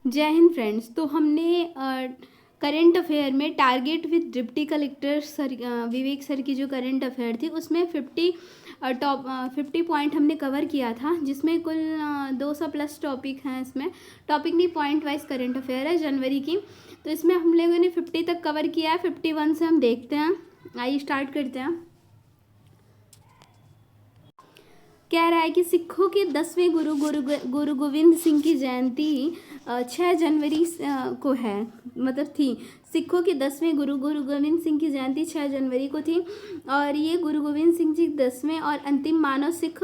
जय हिंद फ्रेंड्स। तो हमने करंट अफेयर में target with deputy collector sir Vivek sir की जो करंट अफेयर थी उसमें 50 पॉइंट हमने कवर किया था, जिसमें कुल 200 प्लस टॉपिक हैं। इसमें टॉपिक नहीं, पॉइंट वाइज करंट अफेयर है जनवरी की। तो इसमें हम लोगों ने 50 तक कवर किया है। 51 से हम देखते हैं। आइए स्टार्ट करते हैं। कह रहा है कि सिखों के 10वें गुरु गोविंद सिंह की जयंती 6 जनवरी को है, मतलब थी। सिखों के 10वें गुरु गोविंद सिंह की जयंती 6 जनवरी को थी और ये गुरु गोविंद सिंह जी 10वें और अंतिम मानव सिख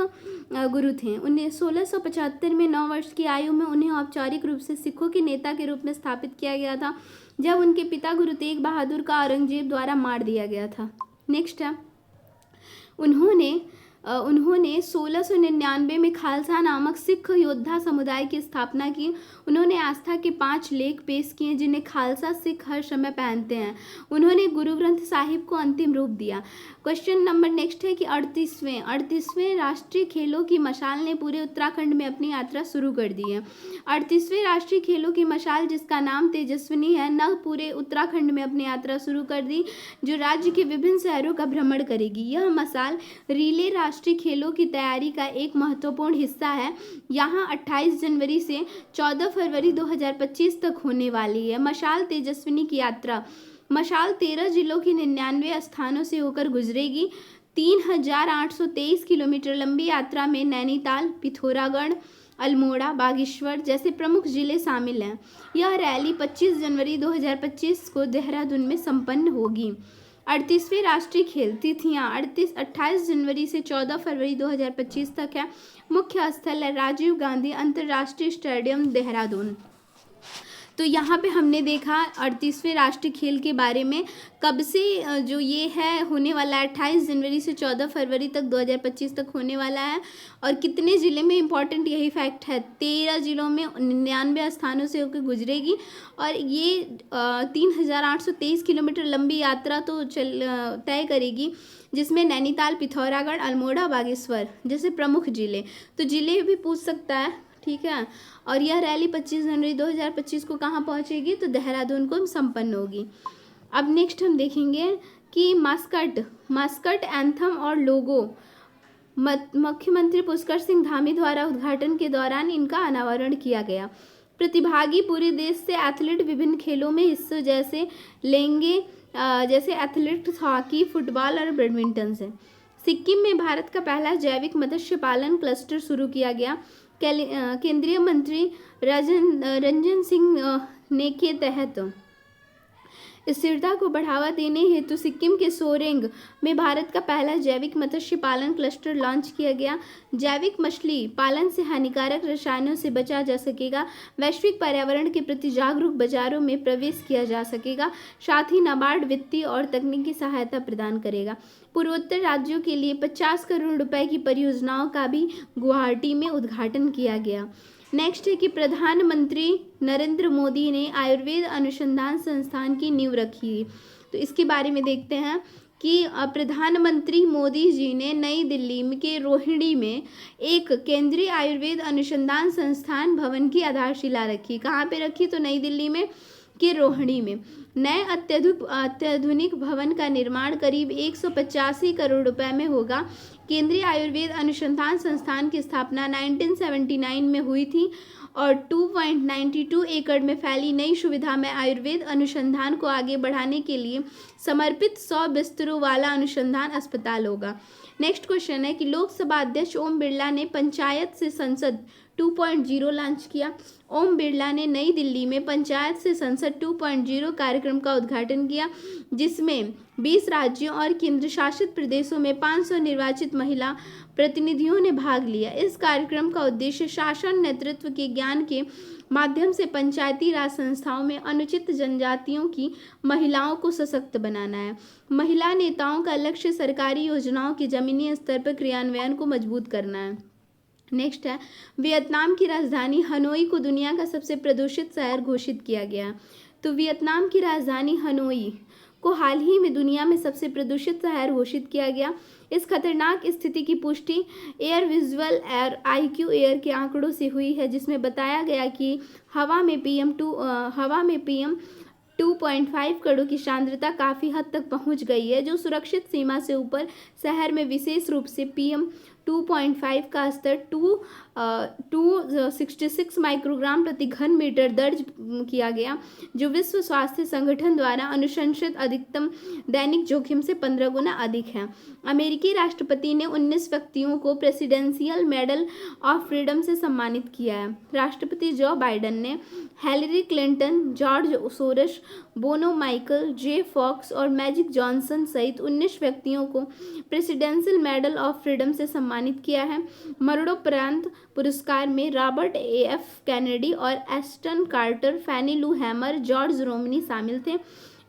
गुरु थे। उन्हें 1675 में 9 वर्ष की आयु में उन्हें औपचारिक रूप से सिखों के नेता के रूप में स्थापित किया गया था, जब उनके पिता गुरु तेग बहादुर का औरंगजेब द्वारा मार दिया गया था। नेक्स्ट है, उन्होंने 1699 में खालसा नामक सिख योद्धा समुदाय की स्थापना की। उन्होंने आस्था के 5 लेख पेश किए, जिन्हें खालसा सिख हर समय पहनते हैं। उन्होंने गुरु ग्रंथ साहिब को अंतिम रूप दिया। क्वेश्चन नंबर नेक्स्ट है कि 38वें राष्ट्रीय खेलों की मशाल ने पूरे उत्तराखंड में अपनी यात्रा शुरू कर दी है। 38वें राष्ट्रीय खेलों की मशाल, जिसका नाम तेजस्विनी है, न पूरे उत्तराखंड में अपनी यात्रा शुरू कर दी, जो राज्य के विभिन्न शहरों का भ्रमण करेगी। यह मशाल रिले राष्ट्रीय खेलों की तैयारी का एक महत्वपूर्ण हिस्सा है। यहाँ 28 जनवरी से 14 फरवरी 2025 तक होने वाली है मशाल तेजस्विनी की यात्रा। मशाल 13 जिलों के 99 स्थानों से होकर गुजरेगी। 3823 किलोमीटर लंबी यात्रा में नैनीताल, पिथौरागढ़, अल्मोड़ा, बागेश्वर जैसे प्रमुख जिले शामिल हैं। यह रैली 25 जनवरी 2025 को देहरादून में संपन्न होगी। 38वें राष्ट्रीय खेल तिथियां 28 जनवरी से 14 फरवरी 2025 तक है। मुख्य स्थल है राजीव गांधी अंतर्राष्ट्रीय स्टेडियम, देहरादून। तो यहाँ पे हमने देखा 38वें राष्ट्रीय खेल के बारे में, कब से जो ये है होने वाला है, 28 जनवरी से 14 फरवरी तक 2025 तक होने वाला है। और कितने ज़िले में, इंपॉर्टेंट यही फैक्ट है, 13 जिलों में 99 स्थानों से होकर गुजरेगी। और ये 3823 किलोमीटर लंबी यात्रा तो तय करेगी, जिसमें नैनीताल, पिथौरागढ़, अल्मोड़ा, बागेश्वर जैसे प्रमुख जिले। तो जिले भी पूछ सकता है, ठीक है। और यह रैली 25 जनवरी 2025 को कहाँ पहुँचेगी, तो देहरादून को संपन्न होगी। अब नेक्स्ट हम देखेंगे कि मास्कट एंथम और लोगो मुख्यमंत्री पुष्कर सिंह धामी द्वारा उद्घाटन के दौरान इनका अनावरण किया गया। प्रतिभागी पूरे देश से एथलीट विभिन्न खेलों में हिस्से जैसे लेंगे, जैसे एथलेटिक्स, हॉकी, फुटबॉल और बैडमिंटन से। सिक्किम में भारत का पहला जैविक मत्स्य पालन क्लस्टर शुरू किया गया। केंद्रीय मंत्री रंजन सिंह ने के तहत स्थिरता को बढ़ावा देने हेतु सिक्किम के सोरेंग में भारत का पहला जैविक मत्स्य पालन क्लस्टर लॉन्च किया गया। जैविक मछली पालन से हानिकारक रसायनों से बचा जा सकेगा। वैश्विक पर्यावरण के प्रति जागरूक बाजारों में प्रवेश किया जा सकेगा। साथ ही नाबार्ड वित्तीय और तकनीकी सहायता प्रदान करेगा। पूर्वोत्तर राज्यों के लिए 50 करोड़ रुपए की परियोजनाओं का भी गुवाहाटी में उद्घाटन किया गया। नेक्स्ट है कि प्रधानमंत्री नरेंद्र मोदी ने आयुर्वेद अनुसंधान संस्थान की नींव रखी। तो इसके बारे में देखते हैं कि प्रधानमंत्री मोदी जी ने नई दिल्ली के रोहिणी में एक केंद्रीय आयुर्वेद अनुसंधान संस्थान भवन की आधारशिला रखी। कहाँ पे रखी, तो नई दिल्ली में के रोहिणी में। नए अत्याधुनिक भवन का निर्माण करीब 185 करोड़ रुपए में होगा। केंद्रीय आयुर्वेद अनुसंधान संस्थान की स्थापना 1979 में हुई थी और 2.92 एकड़ में फैली नई सुविधा में आयुर्वेद अनुसंधान को आगे बढ़ाने के लिए समर्पित 100 बिस्तरों वाला अनुसंधान अस्पताल होगा। नेक्स्ट क्वेश्चन है कि लोकसभा अध्यक्ष ओम बिरला ने पंचायत से संसद 2.0 लॉन्च किया। ओम बिरला ने नई दिल्ली में पंचायत से संसद 2.0 कार्यक्रम का उद्घाटन किया, जिसमें 20 राज्यों और केंद्र शासित प्रदेशों में 500 निर्वाचित महिला प्रतिनिधियों ने भाग लिया। इस कार्यक्रम का उद्देश्य शासन नेतृत्व के ज्ञान के माध्यम से पंचायती राज संस्थाओं में अनुचित जनजातियों की महिलाओं को सशक्त बनाना है। महिला नेताओं का लक्ष्य सरकारी योजनाओं के जमीनी स्तर पर क्रियान्वयन को मजबूत करना है। नेक्स्ट है, वियतनाम की राजधानी हनोई को दुनिया का सबसे प्रदूषित शहर घोषित किया गया। तो वियतनाम की राजधानी हनोई को हाल ही में दुनिया में सबसे प्रदूषित शहर घोषित किया गया। इस खतरनाक स्थिति की पुष्टि air visual air IQ air के आंकड़ों से हुई है, जिसमें बताया गया कि हवा में PM 2.5 कणों की सांद्रता काफ़ी हद तक पहुंच गई है, जो सुरक्षित सीमा से ऊपर। शहर में विशेष रूप से PM 2.5 का स्तर 266 माइक्रोग्राम प्रति घन मीटर दर्ज किया गया, जो विश्व स्वास्थ्य संगठन द्वारा अनुशंसित अधिकतम दैनिक जोखिम से 15 गुना अधिक है। अमेरिकी राष्ट्रपति ने 19 व्यक्तियों को प्रेसिडेंशियल मेडल ऑफ फ्रीडम से सम्मानित किया है। राष्ट्रपति जो बाइडेन ने हिलरी क्लिंटन, जॉर्ज सोरस, बोनो माइकल, जे फॉक्स और मैजिक जॉनसन सहित 19 व्यक्तियों को प्रेसिडेंशियल मेडल ऑफ फ्रीडम से सम्मानित किया है। मरणोपरांत पुरस्कार में रॉबर्ट AF कैनेडी और एस्टन कार्टर, फैनी लू हैमर, जॉर्ज रोमनी शामिल थे।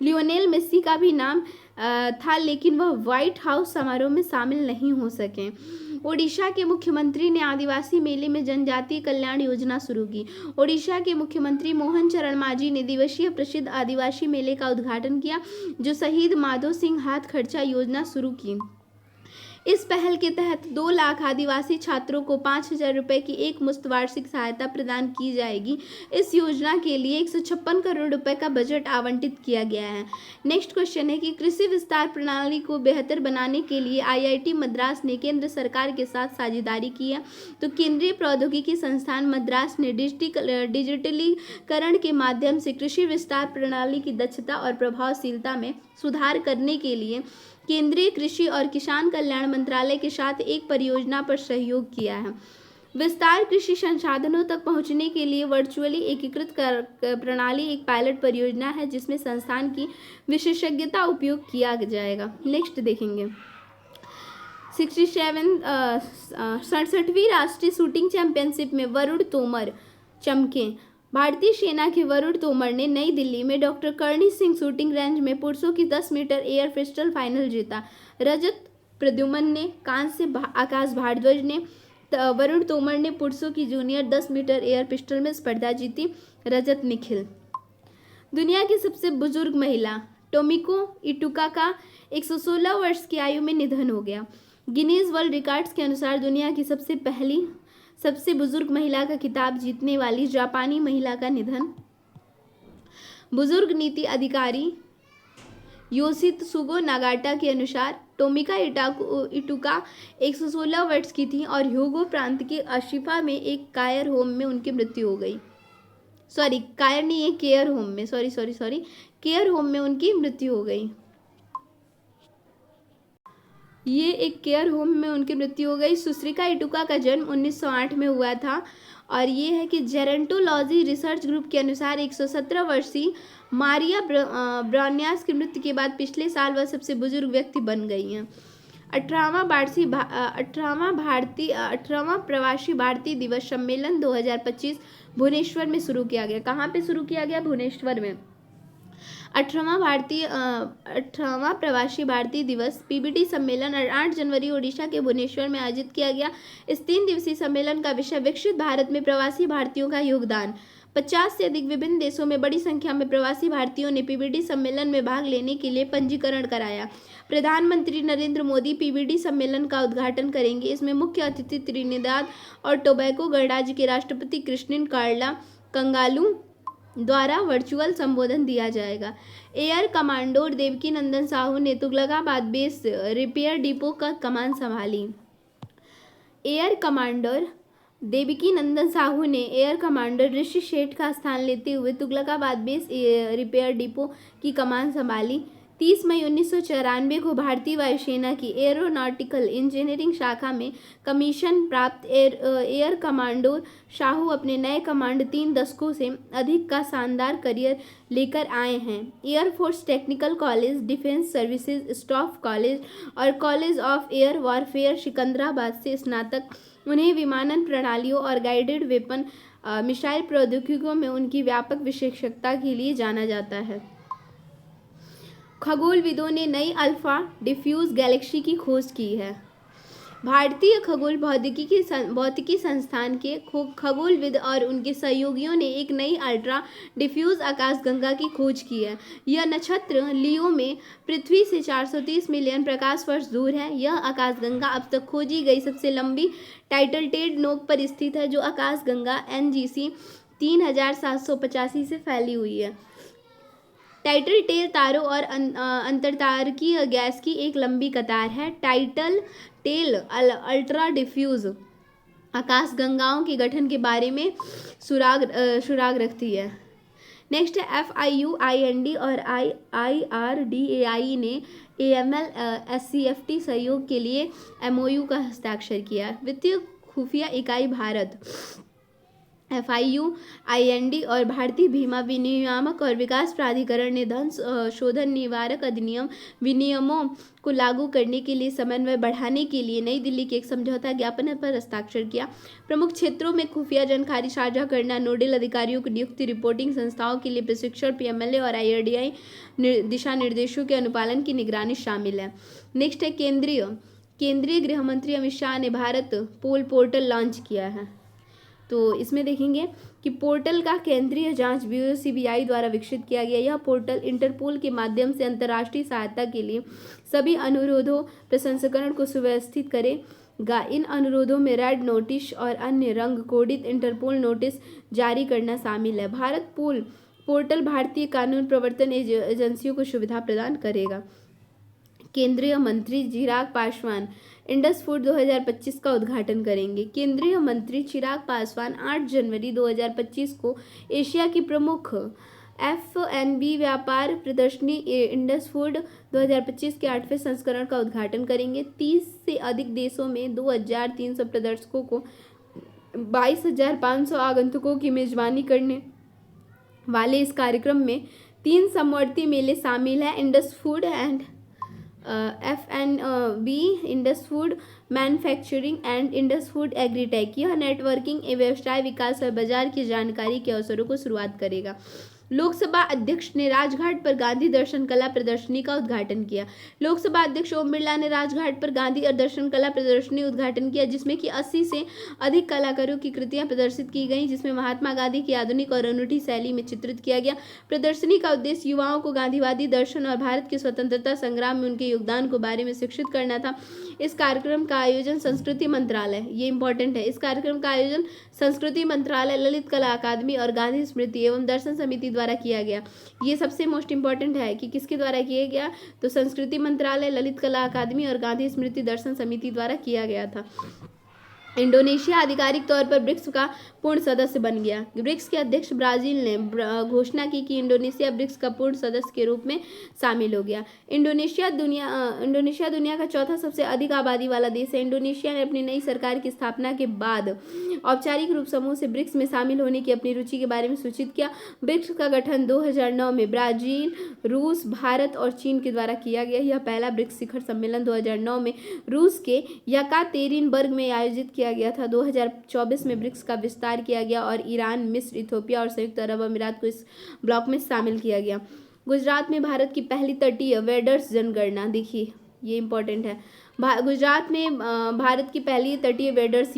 लियोनेल मेसी का भी नाम था, लेकिन वह व्हाइट हाउस समारोह में शामिल नहीं हो सके। ओडिशा के मुख्यमंत्री ने आदिवासी मेले में जनजातीय कल्याण योजना शुरू की। ओडिशा के मुख्यमंत्री मोहन चरण मांझी ने दिवसीय प्रसिद्ध आदिवासी मेले का उद्घाटन किया, जो शहीद माधो सिंह हाथ खर्चा योजना शुरू की। इस पहल के तहत 2 लाख आदिवासी छात्रों को 5,000 रुपये की एक मुश्त वार्षिक सहायता प्रदान की जाएगी। इस योजना के लिए 156 करोड़ रुपए का बजट आवंटित किया गया है। नेक्स्ट क्वेश्चन है कि कृषि विस्तार प्रणाली को बेहतर बनाने के लिए IIT मद्रास ने केंद्र सरकार के साथ साझेदारी की है। तो केंद्रीय प्रौद्योगिकी संस्थान मद्रास ने डिजिटलीकरण के माध्यम से कृषि विस्तार प्रणाली की दक्षता और प्रभावशीलता में सुधार करने के लिए केंद्रीय कृषि और किसान कल्याण मंत्रालय के साथ एक परियोजना पर सहयोग किया है। विस्तार कृषि संसाधनों तक पहुंचने के लिए वर्चुअली एकीकृत प्रणाली एक पायलट परियोजना है, जिसमें संस्थान की विशेषज्ञता उपयोग किया जाएगा। नेक्स्ट देखेंगे 67वीं राष्ट्रीय शूटिंग चैंपियनशिप में वरुण तोमर चमके। भारतीय सेना के वरुण तोमर ने नई दिल्ली में doctor Karni Singh shooting range में पुरुषों की 10 मीटर एयर पिस्टल फाइनल जीता। रजत प्रद्युमन ने, कांस्य आकाश भारद्वाज ने, वरुण तोमर ने पुरुषों की जूनियर 10 मीटर एयर पिस्टल में स्पर्धा जीती। रजत निखिल। दुनिया की सबसे बुजुर्ग महिला टोमिको इटुका का 116 वर्ष की आयु में निधन हो गया। गिनीज वर्ल्ड रिकॉर्ड्स के अनुसार दुनिया की सबसे बुजुर्ग महिला का खिताब जीतने वाली जापानी महिला का निधन। बुजुर्ग नीति अधिकारी योशित्सुगो नागाटा के अनुसार टोमिका इटुका 116 वर्ष की थी और ह्योगो प्रांत के अशिफा में एक कायर होम में उनकी मृत्यु हो गई। केयर होम में उनकी मृत्यु हो गई। ये एक केयर होम में उनकी मृत्यु हो गई। सुश्रिका इटुका का जन्म 1908 में हुआ था और ये है कि जेरेंटोलॉजी रिसर्च ग्रुप के अनुसार 117 वर्षीय मारिया ब्रान्यास की मृत्यु के बाद पिछले साल वह सबसे बुजुर्ग व्यक्ति बन गई हैं। 18वां प्रवासी भारतीय दिवस सम्मेलन 2025 भुवनेश्वर में शुरू किया गया। कहाँ पे शुरू किया गया? भुवनेश्वर में। 18वां प्रवासी भारतीय दिवस PBT सम्मेलन 8 जनवरी ओडिशा के भुवनेश्वर में आयोजित किया गया। इस 3 दिवसीय सम्मेलन का विषय विकसित भारत में प्रवासी भारतीयों का योगदान। 50 से अधिक विभिन्न देशों में बड़ी संख्या में प्रवासी भारतीयों ने PBT सम्मेलन में भाग लेने के लिए पंजीकरण कराया। प्रधानमंत्री नरेंद्र मोदी PBT सम्मेलन का उद्घाटन करेंगे। इसमें मुख्य अतिथि त्रिनिदाद और टोबैगो गणराज्य के राष्ट्रपति क्रिस्टिन कार्ला कंगालू द्वारा वर्चुअल संबोधन दिया जाएगा। एयर कमांडोर देवकी नंदन साहू ने तुगलकाबाद बेस रिपेयर डिपो का कमान संभाली। एयर कमांडर देवकी नंदन साहू ने एयर कमांडर ऋषि शेठ का स्थान लेते हुए तुगलकाबाद बेस रिपेयर डिपो की कमान संभाली। 30 मई 1994 को भारतीय वायुसेना की एरोनॉटिकल इंजीनियरिंग शाखा में कमीशन प्राप्त एयर कमांडोर साहू अपने नए कमांड 3 दशकों से अधिक का शानदार करियर लेकर आए हैं। Air force technical college, defence services staff college और college of air warfare Secunderabad से स्नातक। उन्हें विमानन प्रणालियों और गाइडेड वेपन मिसाइल प्रौद्योगिकियों में उनकी व्यापक विशेषज्ञता के लिए जाना जाता है। खगोलविदों ने नई अल्फा डिफ्यूज गैलेक्सी की खोज की है। भारतीय खगोल भौतिकी संस्थान के खगोलविद और उनके सहयोगियों ने एक नई अल्ट्रा डिफ्यूज आकाशगंगा की खोज की है। यह नक्षत्र लियो में पृथ्वी से 430 मिलियन प्रकाश वर्ष दूर है। यह आकाशगंगा अब तक खोजी गई सबसे लंबी टाइटल टेड नोक पर स्थित है, जो आकाशगंगा NGC 3785 से फैली हुई है। टाइटल टेल तारों और अंतरतारकीय गैस की एक लंबी कतार है। टाइटल टेल अल्ट्रा डिफ्यूज आकाशगंगाओं के गठन के बारे में सुराग रखती है। नेक्स्ट है FIUIND और IRDAI ने AML SCFT सहयोग के लिए MOU का हस्ताक्षर किया। वित्तीय खुफिया इकाई भारत FIUIND और भारतीय बीमा विनियामक और विकास प्राधिकरण ने धन शोधन निवारक अधिनियम विनियमों को लागू करने के लिए समन्वय बढ़ाने के लिए नई दिल्ली के एक समझौता ज्ञापन पर हस्ताक्षर किया। प्रमुख क्षेत्रों में खुफिया जानकारी साझा करना, नोडल अधिकारियों की नियुक्ति, रिपोर्टिंग संस्थाओं के लिए प्रशिक्षण, PMLA और IRDAI दिशा निर्देशों के अनुपालन की निगरानी शामिल है। नेक्स्ट है केंद्रीय गृह मंत्री अमित शाह ने भारत पोल पोर्टल लॉन्च किया है। तो इसमें देखेंगे कि पोर्टल का केंद्रीय जांच ब्यूरो CBI द्वारा विकसित किया गया। यह पोर्टल इंटरपोल के माध्यम से अंतर्राष्ट्रीय सहायता के लिए सभी अनुरोधों प्रसंस्करण को सुव्यवस्थित करेगा। इन अनुरोधों में रेड नोटिस और अन्य रंग कोडित इंटरपोल नोटिस जारी करना शामिल है। भारत पोर्टल भारतीय कानून प्रवर्तन एजेंसियों को सुविधा प्रदान करेगा। केंद्रीय मंत्री चिराग पासवान इंडस फूड 2025 का उद्घाटन करेंगे। केंद्रीय मंत्री चिराग पासवान 8 जनवरी 2025 को एशिया की प्रमुख F&B व्यापार प्रदर्शनी इंडस फूड 2025 के 8वें संस्करण का उद्घाटन करेंगे। 30 से अधिक देशों में 2300 प्रदर्शकों को 22,500 आगंतुकों की मेजबानी करने वाले इस कार्यक्रम में 3 समवर्ती मेले शामिल हैं। Indus food and F&B, Indus food manufacturing and Indus food agritech. यह नेटवर्किंग, व्यवसाय विकास और बाजार की जानकारी के अवसरों को शुरुआत करेगा। लोकसभा अध्यक्ष ने राजघाट पर गांधी दर्शन कला प्रदर्शनी का उद्घाटन किया। लोकसभा अध्यक्ष ओम बिरला ने राजघाट पर गांधी दर्शन कला प्रदर्शनी उद्घाटन किया, जिसमें कि 80 से अधिक कलाकारों की कृतियां प्रदर्शित की गई, जिसमें महात्मा गांधी की आधुनिक और अनूठी शैली में चित्रित किया गया। प्रदर्शनी का उद्देश्य युवाओं को गांधीवादी दर्शन और भारत के स्वतंत्रता संग्राम में उनके योगदान के बारे में शिक्षित करना था। इस कार्यक्रम का आयोजन संस्कृति मंत्रालय, ये इंपॉर्टेंट है, इस कार्यक्रम का आयोजन संस्कृति मंत्रालय, ललित कला अकादमी और गांधी स्मृति एवं दर्शन समिति द्वारा किया गया। ये सबसे मोस्ट इंपॉर्टेंट है कि किसके द्वारा किया गया, तो संस्कृति मंत्रालय, ललित कला अकादमी और गांधी स्मृति दर्शन समिति द्वारा किया गया था। इंडोनेशिया आधिकारिक तौर पर ब्रिक्स का पूर्ण सदस्य बन गया। ब्रिक्स के अध्यक्ष ब्राजील ने घोषणा की कि इंडोनेशिया ब्रिक्स का पूर्ण सदस्य के रूप में शामिल हो गया। इंडोनेशिया दुनिया का चौथा सबसे अधिक आबादी वाला देश है। इंडोनेशिया ने अपनी नई सरकार की स्थापना के बाद औपचारिक रूप समूह से ब्रिक्स में शामिल होने की अपनी रुचि के बारे में सूचित किया। ब्रिक्स का गठन 2009 में ब्राजील, रूस, भारत और चीन के द्वारा किया गया। यह पहला ब्रिक्स शिखर सम्मेलन 2009 में रूस के यकातेरिनबर्ग में आयोजित किया गया था। 2024 में ब्रिक्स का विस्तार किया गया और ईरान, मिस्र, इथोपिया और संयुक्त अरब अमीरात को इस ब्लॉक में शामिल किया गया। गुजरात में भारत की पहली तटीय वेडर्स जनगणना, देखिए ये इंपॉर्टेंट है। गुजरात में भारत की पहली तटीय वेडर्स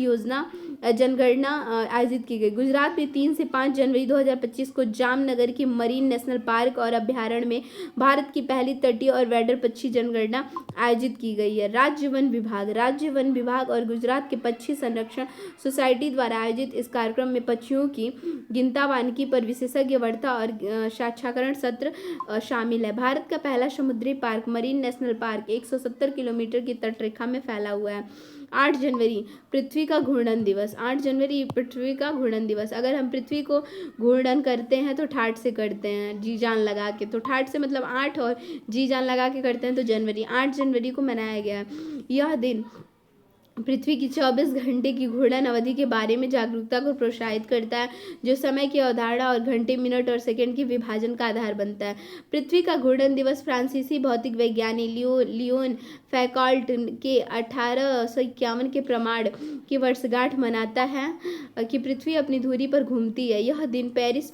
जनगणना आयोजित की गई। गुजरात में 3 से 5 जनवरी 2025 को जामनगर की मरीन नेशनल पार्क और अभ्यारण्य में भारत की पहली तटीय और वेडर पक्षी जनगणना आयोजित की गई है। राज्य वन विभाग और गुजरात के पक्षी संरक्षण सोसाइटी द्वारा आयोजित इस कार्यक्रम में पक्षियों की गिनतावानगी पर विशेषज्ञ वार्ता और साक्षात्कार सत्र शामिल है। भारत का पहला समुद्री park marine national park 170 kilometre की तटरेखा में फैला हुआ है। 8 जनवरी पृथ्वी का घूर्णन दिवस। 8 जनवरी पृथ्वी का घूर्णन दिवस। अगर हम पृथ्वी को घूर्णन करते हैं तो ठाठ से करते हैं, जी जान लगा के, तो ठाठ से मतलब 8 और जी जान लगा के करते हैं तो जनवरी। 8 जनवरी को मनाया गया है। यह दिन पृथ्वी की 24 घंटे की घूर्णन अवधि के बारे में जागरूकता को प्रोत्साहित करता है, जो समय की अवधारणा और घंटे, मिनट और सेकंड के विभाजन का आधार बनता है। पृथ्वी का घूर्णन दिवस फ्रांसीसी भौतिक वैज्ञानिक लियोन फैकॉल्ट के 1851 के प्रमाण की वर्षगांठ मनाता है कि पृथ्वी अपनी धुरी पर घूमती है। यह दिन पेरिस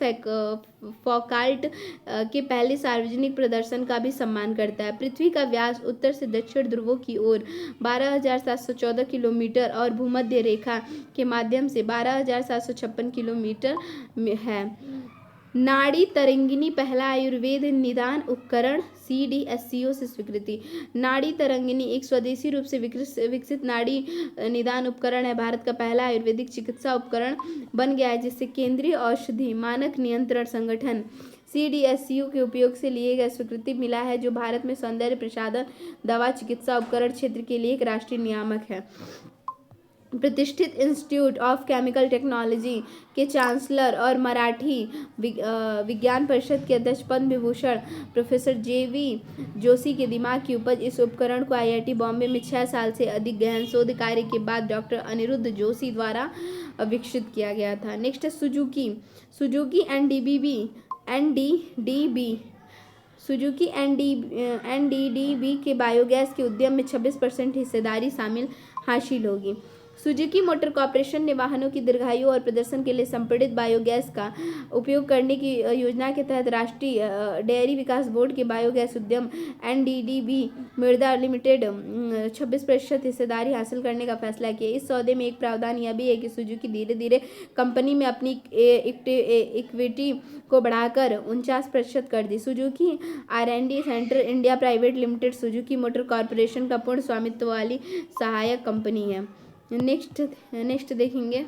फौकाल्ट के पहले सार्वजनिक प्रदर्शन का भी सम्मान करता है। पृथ्वी का व्यास उत्तर से दक्षिण ध्रुवों की ओर 12,714 किलोमीटर और भूमध्य रेखा के माध्यम से 12,756 किलोमीटर है। नाड़ी तरंगिनी पहला आयुर्वेद निदान उपकरण CDSCO से स्वीकृति। नाड़ी तरंगिनी एक स्वदेशी रूप से विकसित नाड़ी निदान उपकरण है। भारत का पहला आयुर्वेदिक चिकित्सा उपकरण बन गया है, जिससे केंद्रीय औषधि मानक नियंत्रण संगठन CDSCO के उपयोग से लिए गए स्वीकृति मिला है, जो भारत में सौंदर्य प्रसाधन दवा चिकित्सा उपकरण क्षेत्र के लिए एक राष्ट्रीय नियामक है। प्रतिष्ठित इंस्टीट्यूट ऑफ केमिकल टेक्नोलॉजी के चांसलर और मराठी विज्ञान परिषद के अध्यक्ष पद्म विभूषण प्रोफेसर JV जोशी के दिमाग की उपज इस उपकरण को IIT बॉम्बे में 6 साल से अधिक गहन शोध कार्य के बाद डॉक्टर अनिरुद्ध जोशी द्वारा विकसित किया गया था। नेक्स्ट है सुजुकी NDDB के बायोगैस के उद्यम में 26% हिस्सेदारी हासिल होगी। सुजुकी मोटर कॉर्पोरेशन ने वाहनों की दीर्घायु और प्रदर्शन के लिए संपीड़ित बायोगैस का उपयोग करने की योजना के तहत राष्ट्रीय डेयरी विकास बोर्ड के बायोगैस उद्यम NDDB मिर्दा लिमिटेड 26% हिस्सेदारी हासिल करने का फैसला किया। इस सौदे में एक प्रावधान यह भी है कि सुजुकी धीरे धीरे कंपनी में अपनी इक्विटी को बढ़ाकर 49% कर दी। Suzuki R&D centre India private limited Suzuki motor corporation का पूर्ण स्वामित्व वाली सहायक कंपनी है। नेक्स्ट देखेंगे,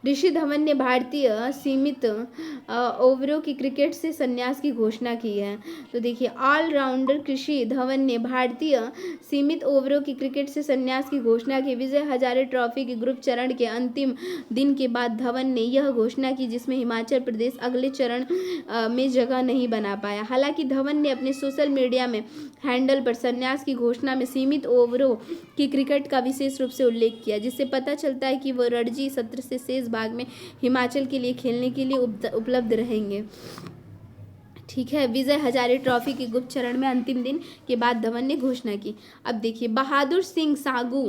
ऋषि धवन ने भारतीय सीमित ओवरों की क्रिकेट से संन्यास की घोषणा की है। तो देखिए, ऑलराउंडर ऋषि धवन ने भारतीय सीमित ओवरों की क्रिकेट से संन्यास की घोषणा की। विजय हजारे ट्रॉफी के ग्रुप चरण के अंतिम दिन के बाद धवन ने यह घोषणा की, जिसमें हिमाचल प्रदेश अगले चरण में जगह नहीं बना पाया। हालांकि धवन ने अपने सोशल मीडिया में हैंडल पर संन्यास की घोषणा में सीमित ओवरों की क्रिकेट का विशेष रूप से उल्लेख किया, जिससे पता चलता है कि वो रणजी सत्र से शेष भाग में हिमाचल के लिए खेलने के लिए उपलब्ध रहेंगे। ठीक है, विजय हजारे ट्रॉफी के ग्रुप चरण में अंतिम दिन के बाद धवन ने घोषणा की। अब देखिए, बहादुर सिंह सागू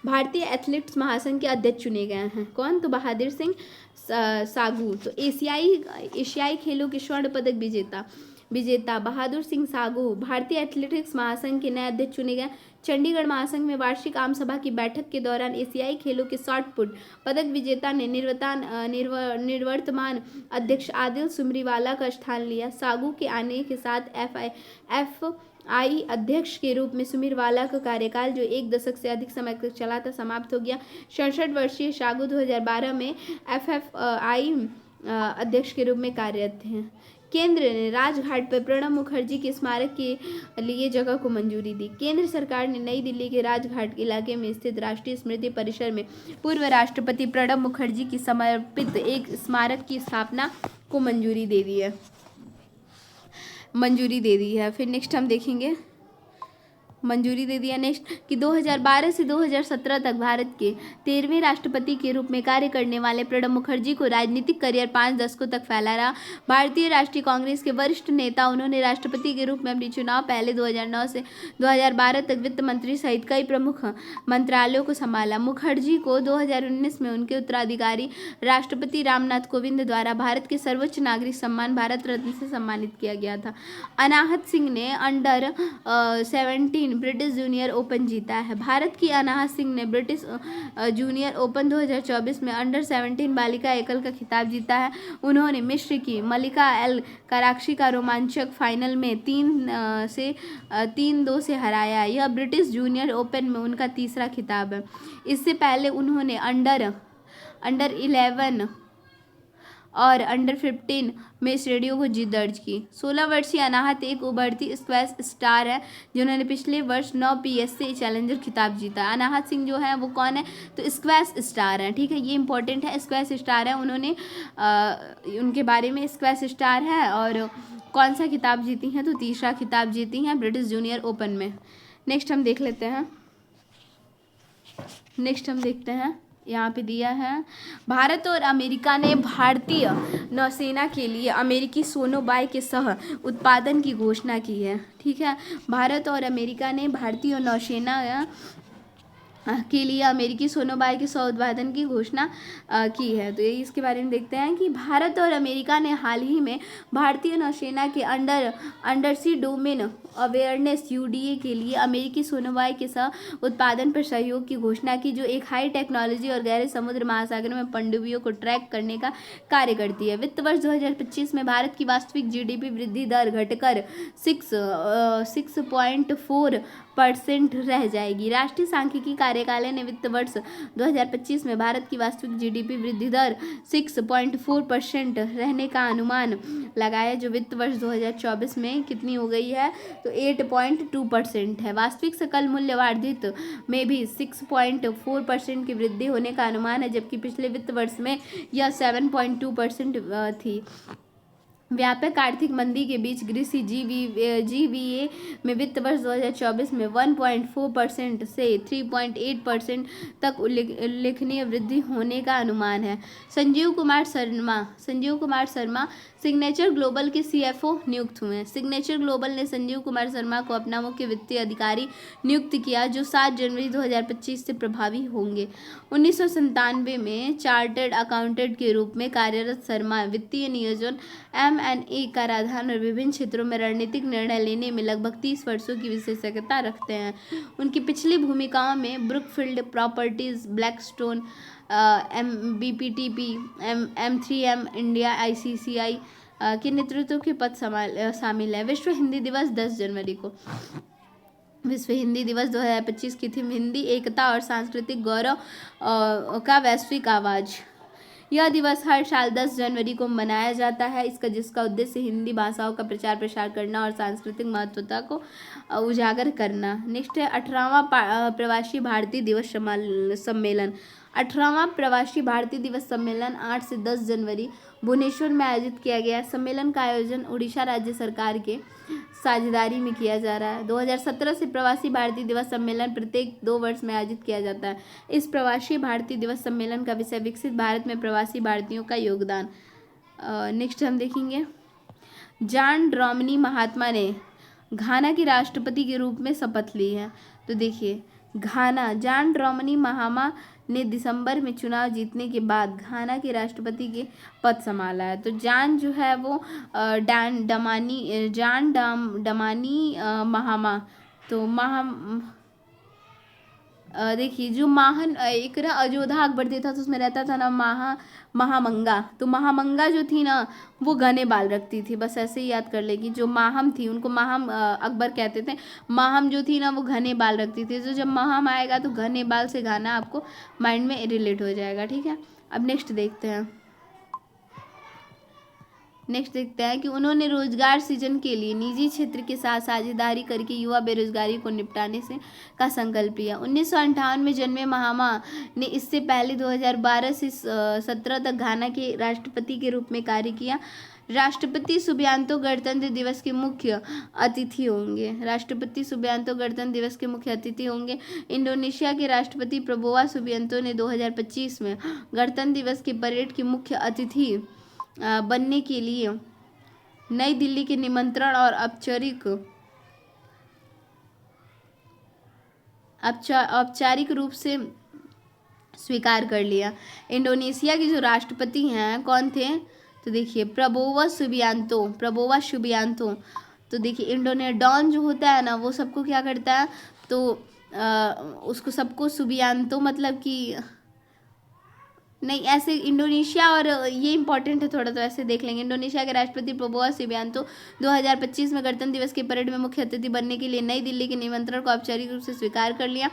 भारतीय एथलेटिक्स महासंघ के अध्यक्ष चुने गए हैं। कौन? तो बहादुर सिंह सागू। तो एशियाई खेलों के स्वर्ण पदक विजेता बहादुर सिंह सागू भारतीय एथलेटिक्स महासंघ के नए अध्यक्ष चुने गए। चंडीगढ़ महासंघ में वार्षिक आम सभा की बैठक के दौरान एशियाई खेलों के शॉट पुट पदक विजेता ने निवर्तमान अध्यक्ष आदिल सुमरीवाला का स्थान लिया। सागू के आने के साथ FI अध्यक्ष के रूप में सुमरीवाला का कार्यकाल, जो 1 दशक से अधिक समय तक चला था, समाप्त हो गया। 66 वर्षीय सागू 2012 में FFI अध्यक्ष के रूप में कार्यरत हैं। केंद्र ने राजघाट पर प्रणब मुखर्जी के स्मारक के लिए जगह को मंजूरी दी। केंद्र सरकार ने नई दिल्ली के राजघाट इलाके में स्थित राष्ट्रीय स्मृति परिसर में पूर्व राष्ट्रपति प्रणब मुखर्जी की समर्पित एक स्मारक की स्थापना को मंजूरी दे दी है। फिर नेक्स्ट हम देखेंगे, मंजूरी दे दिया। नेक्स्ट कि 2012 से 2017 तक भारत के 13वें राष्ट्रपति के रूप में कार्य करने वाले प्रणब मुखर्जी को राजनीतिक करियर 5 दशकों तक फैला रहा। भारतीय राष्ट्रीय कांग्रेस के वरिष्ठ नेता, उन्होंने राष्ट्रपति के रूप में अपनी चुनाव पहले 2009 से 2012 तक वित्त मंत्री सहित कई प्रमुख मंत्रालयों को संभाला। मुखर्जी को 2019 में उनके उत्तराधिकारी राष्ट्रपति रामनाथ कोविंद द्वारा भारत के सर्वोच्च नागरिक सम्मान भारत रत्न से सम्मानित किया गया था। अनाहत सिंह ने अंडर 17 ब्रिटिश जूनियर ओपन जीता है। भारत की अनाहत सिंह ने ब्रिटिश जूनियर ओपन 2024 में अंडर 17 बालिका एकल का खिताब जीता है। उन्होंने मिस्र की मलिका एल कराची का रोमांचक फाइनल में 3-2 से हराया। यह ब्रिटिश जूनियर ओपन में उनका तीसरा खिताब है। इससे पहले उन्होंने अंडर 11 और अंडर 15 में श्रेणियों को जीत दर्ज की। 16 वर्षीय अनाहत एक उभरती स्क्वैश स्टार है, जिन्होंने पिछले वर्ष 9 PSA चैलेंजर खिताब जीता। अनाहत सिंह जो है वो कौन है? तो स्क्वैश स्टार है। ठीक है, ये इंपॉर्टेंट है, स्क्वैश स्टार है। उन्होंने उनके बारे में स्क्वैश स्टार है और कौन सा खिताब जीती हैं? तो तीसरा खिताब जीती हैं ब्रिटिश जूनियर ओपन में। नेक्स्ट हम देखते हैं, यहाँ पे दिया है, भारत और अमेरिका ने भारतीय नौसेना के लिए अमेरिकी सोनोबाय के सह उत्पादन की घोषणा की है। ठीक है, भारत और अमेरिका ने भारतीय नौसेना के लिए अमेरिकी सोनोबाई के 100 उत्पादन की घोषणा की है। तो ये इसके बारे में देखते हैं कि भारत और अमेरिका ने हाल ही में भारतीय नौसेना के अंडरसी डोमेन अवेयरनेस यूडीए के लिए अमेरिकी सोनोबाई के सह उत्पादन पर सहयोग की घोषणा की, जो एक हाई टेक्नोलॉजी और गहरे समुद्र महासागर में पनडुब्बियों को ट्रैक करने का कार्य करती है। वित्त वर्ष 2025 में भारत की वास्तविक जीडीपी वृद्धि दर घटकर 6.4% रह जाएगी। राष्ट्रीय सांख्यिकी कार्यकालय ने वित्त वर्ष 2025 में भारत की वास्तविक जीडीपी वृद्धि दर 6.4% रहने का अनुमान लगाया, जो वित्त वर्ष 2024 में कितनी हो गई है, तो 8.2% है। वास्तविक सकल मूल्य वर्धित में भी 6.4% की वृद्धि होने का अनुमान है, जबकि पिछले वित्त वर्ष में यह 7.2% थी। व्यापक आर्थिक मंदी के बीच कृषि जीवीए में वित्त वर्ष 2024 में 1.4% से 3.8% तक उल्लेखनीय वृद्धि होने का अनुमान है। संजीव कुमार शर्मा सिग्नेचर ग्लोबल के सीएफओ नियुक्त हुए हैं। सिग्नेचर ग्लोबल ने संजीव कुमार शर्मा को अपना मुख्य वित्तीय अधिकारी नियुक्त किया, जो 7 जनवरी 2025 से प्रभावी होंगे। 1997 में चार्टर्ड अकाउंटेंट के रूप में कार्यरत शर्मा वित्तीय नियोजन, M&A, कराधान और विभिन्न क्षेत्रों में रणनीतिक निर्णय लेने में लगभग 30 वर्षों की विशेषज्ञता रखते हैं। उनकी पिछली भूमिकाओं में Brookfield properties, Blackstone, BPTP, M3M India, ICCI के नेतृत्व के पद शामिल है। विश्व हिंदी दिवस 10 जनवरी को। विश्व हिंदी दिवस 2025 की थीम हिंदी एकता और सांस्कृतिक गौरव का वैश्विक आवाज। यह दिवस हर साल 10 जनवरी को मनाया जाता है, जिसका उद्देश्य हिंदी भाषाओं का प्रचार प्रसार करना और सांस्कृतिक महत्वता को उजागर करना। नेक्स्ट है 18वां प्रवासी भारतीय दिवस सम्मेलन। 18वां प्रवासी भारतीय दिवस सम्मेलन 8 से 10 जनवरी भुवनेश्वर में आयोजित किया गया। सम्मेलन का आयोजन उड़ीसा राज्य सरकार के साझेदारी में किया जा रहा है। 2017 से प्रवासी भारतीय दिवस सम्मेलन प्रत्येक 2 वर्ष में आयोजित किया जाता है। इस प्रवासी भारतीय दिवस सम्मेलन का विषय विकसित भारत में प्रवासी भारतीयों का योगदान। नेक्स्ट हम देखेंगे जॉन ड्रॉमनी महात्मा ने घाना के राष्ट्रपति के रूप में शपथ ली है। तो देखिए जॉन ड्रॉमनी महामा ने दिसंबर में चुनाव जीतने के बाद घाना के राष्ट्रपति के पद संभाला है। तो जॉन जो है वो जॉन डमानी महामा, तो देखिए जो एक ना अयोध्या अकबर देता था, उसमें रहता था ना महामंगा। तो महामंगा जो थी ना वो घने बाल रखती थी, बस ऐसे ही याद कर लेगी। जो माहम थी उनको माहम अकबर कहते थे। माहम जो थी ना वो घने बाल रखती थी। तो जब माहम आएगा तो घने बाल से गाना आपको माइंड में रिलेट हो जाएगा, ठीक है। अब नेक्स्ट देखते हैं कि उन्होंने रोजगार सृजन के लिए निजी क्षेत्र के साथ साझेदारी करके युवा बेरोजगारी को निपटाने का संकल्प लिया। 1958 में जन्मे महामा ने इससे पहले 2012 से 17 तक घाना के राष्ट्रपति के रूप में कार्य किया। राष्ट्रपति सुबियांतो गणतंत्र दिवस के मुख्य अतिथि होंगे। इंडोनेशिया के राष्ट्रपति प्रबोवो सुबियांतो ने 2025 में गणतंत्र दिवस के परेड के मुख्य अतिथि बनने के लिए नई दिल्ली के निमंत्रण और औपचारिक रूप से स्वीकार कर लिया। इंडोनेशिया के जो राष्ट्रपति हैं कौन थे, तो देखिए प्रबोवो सुबियांतो। तो देखिए डॉन जो होता है ना वो सबको क्या करता है, तो उसको सबको सुबियांतो मतलब कि नहीं, ऐसे इंडोनेशिया और ये इंपॉर्टेंट है थोड़ा, तो ऐसे देख लेंगे। इंडोनेशिया के राष्ट्रपति प्रबोवो सुबियांतो 2025 में गणतंत्र दिवस के परेड में मुख्य अतिथि बनने के लिए नई दिल्ली के निमंत्रण को औपचारिक रूप से स्वीकार कर लिया।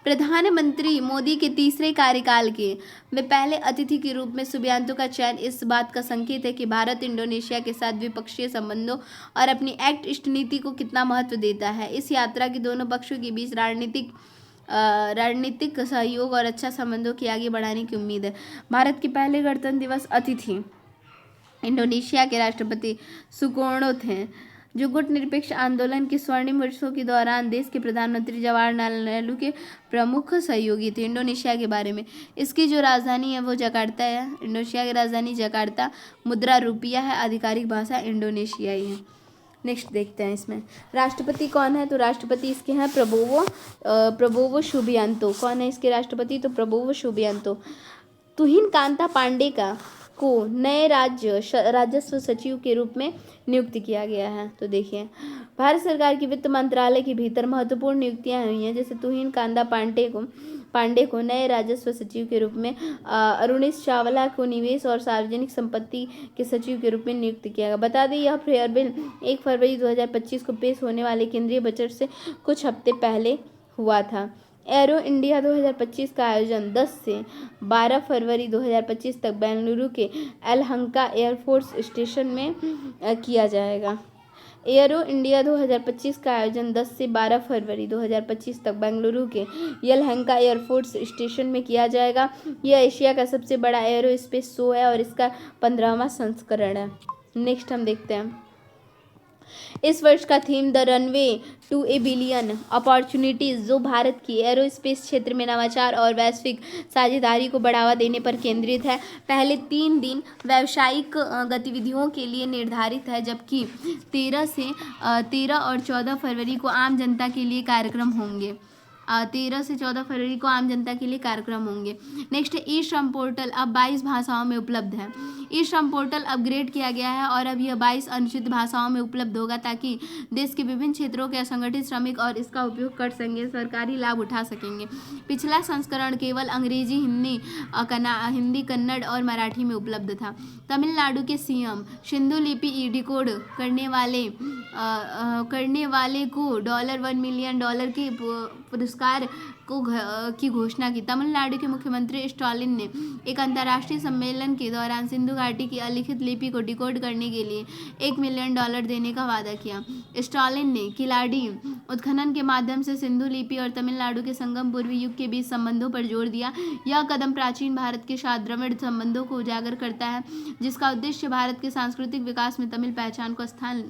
प्रधानमंत्री मोदी के तीसरे कार्यकाल के वे पहले अतिथि के रूप में सुबियांतो का चयन इस बात का संकेत है कि भारत इंडोनेशिया के साथ द्विपक्षीय संबंधों और अपनी एक्ट ईस्ट नीति को कितना महत्व देता है। इस यात्रा की दोनों पक्षों के बीच रणनीतिक सहयोग और अच्छा संबंधों की आगे बढ़ाने की उम्मीद है। भारत के पहले गणतंत्र दिवस अतिथि इंडोनेशिया के राष्ट्रपति सुकार्नो थे, जो गुटनिरपेक्ष आंदोलन के स्वर्णिम वर्षों के दौरान देश के प्रधानमंत्री जवाहरलाल नेहरू के प्रमुख सहयोगी थे। इंडोनेशिया के बारे में, इसकी जो राजधानी है वो जकार्ता है। इंडोनेशिया की राजधानी जकार्ता, मुद्रा रुपया है, आधिकारिक भाषा इंडोनेशियाई है। नेक्स्ट देखते हैं इसमें राष्ट्रपति कौन है। तो राष्ट्रपति इसके हैं प्रबोवो शुभियांतो। कौन है इसके राष्ट्रपति? तो प्रबोवो शुभियांतो। तुहिन कांता पांडे को नए राजस्व सचिव के रूप में नियुक्त किया गया है। तो देखिए भारत सरकार की वित्त मंत्रालय के भीतर महत्वपूर्ण नियुक्तियां हुई हैं, जैसे तुहिन कांता पांडे को नए राजस्व सचिव के रूप में, अरुणेश चावला को निवेश और सार्वजनिक संपत्ति के सचिव के रूप में नियुक्त किया गया। बता दें यह फेयर बिल 1 फरवरी 2025 को पेश होने वाले केंद्रीय बजट से कुछ हफ्ते पहले हुआ था। एरो इंडिया 2025 का आयोजन 10 से 12 फरवरी 2025 तक बेंगलुरु के यलहंका एयरफोर्स स्टेशन में किया जाएगा। एरो इंडिया 2025 का आयोजन 10 से 12 फरवरी 2025 तक बेंगलुरु के यलहंका एयरफोर्स स्टेशन में किया जाएगा। यह एशिया का सबसे बड़ा एरो स्पेस शो है और इसका 15वां संस्करण है। नेक्स्ट हम देखते हैं इस वर्ष का theme the runway to a billion opportunities, जो भारत की एरोस्पेस क्षेत्र में नवाचार और वैश्विक साझेदारी को बढ़ावा देने पर केंद्रित है। पहले 3 दिन व्यावसायिक गतिविधियों के लिए निर्धारित है, जबकि 13 और 14 फरवरी को आम जनता के लिए कार्यक्रम होंगे। 13 से 14 फरवरी को आम जनता के लिए कार्यक्रम होंगे। नेक्स्ट ई श्रम पोर्टल अब 22 भाषाओं में उपलब्ध है। ई श्रम पोर्टल अपग्रेड किया गया है और अब यह 22 अनुचित भाषाओं में उपलब्ध होगा, ताकि देश के विभिन्न क्षेत्रों के असंगठित श्रमिक और इसका उपयोग कर सकेंगे, सरकारी लाभ उठा सकेंगे। पिछला संस्करण केवल अंग्रेजी, हिंदी, कन्नड़ और मराठी में उपलब्ध था। तमिलनाडु के सीएम सिंधु लिपि ई डिकोड करने वाले को $1 मिलियन के पुरस्कार की घोषणा की। तमिलनाडु के मुख्यमंत्री स्टालिन ने एक अंतर्राष्ट्रीय सम्मेलन के दौरान सिंधु घाटी की अलिखित लिपि को डिकोड करने के लिए $1 मिलियन देने का वादा किया। स्टालिन ने किलाड़ी उत्खनन के माध्यम से सिंधु लिपि और तमिलनाडु के संगम पूर्वी युग के बीच संबंधों पर जोर दिया। यह कदम प्राचीन भारत के साथ द्रविड़ संबंधों को उजागर करता है, जिसका उद्देश्य भारत के सांस्कृतिक विकास में तमिल पहचान को स्थान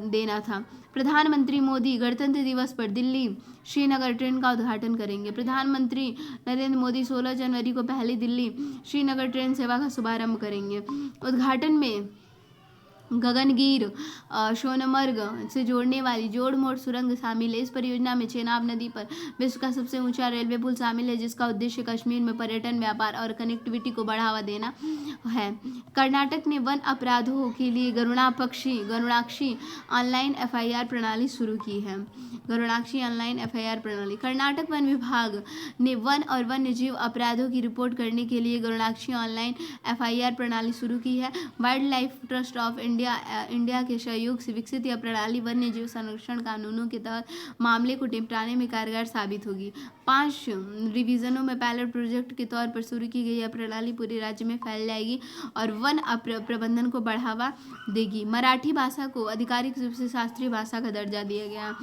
देना था। प्रधानमंत्री मोदी गणतंत्र दिवस पर दिल्ली श्रीनगर ट्रेन का उद्घाटन करेंगे। प्रधानमंत्री नरेंद्र मोदी 16 जनवरी को पहली दिल्ली श्रीनगर ट्रेन सेवा का शुभारंभ करेंगे। उद्घाटन में गगनगीर सोनमर्ग से जोड़ने वाली जोड़ मोड़ सुरंग शामिल है। इस परियोजना में चेनाब नदी पर विश्व का सबसे ऊंचा रेलवे पुल शामिल है, जिसका उद्देश्य कश्मीर में पर्यटन, व्यापार और कनेक्टिविटी को बढ़ावा देना है। कर्नाटक ने वन अपराधों के लिए गरुड़ाक्षी ऑनलाइन FIR प्रणाली शुरू की है। गरुड़ाक्षी ऑनलाइन FIR प्रणाली। कर्नाटक वन विभाग ने वन और वन्यजीव अपराधों की रिपोर्ट करने के लिए गरुड़ाक्षी ऑनलाइन FIR प्रणाली शुरू की है। Wild life trust of India के सहयोग से विकसित यह प्रणाली वन्य जीव संरक्षण कानूनों के तहत मामले को निपटाने में कारगर साबित होगी। 5 रिवीजनों में पायलट प्रोजेक्ट के तौर पर शुरू की गई यह प्रणाली पूरे राज्य में फैल जाएगी और वन प्रबंधन को बढ़ावा देगी। मराठी भाषा को आधिकारिक रूप से शास्त्रीय भाषा का दर्जा दिया गया।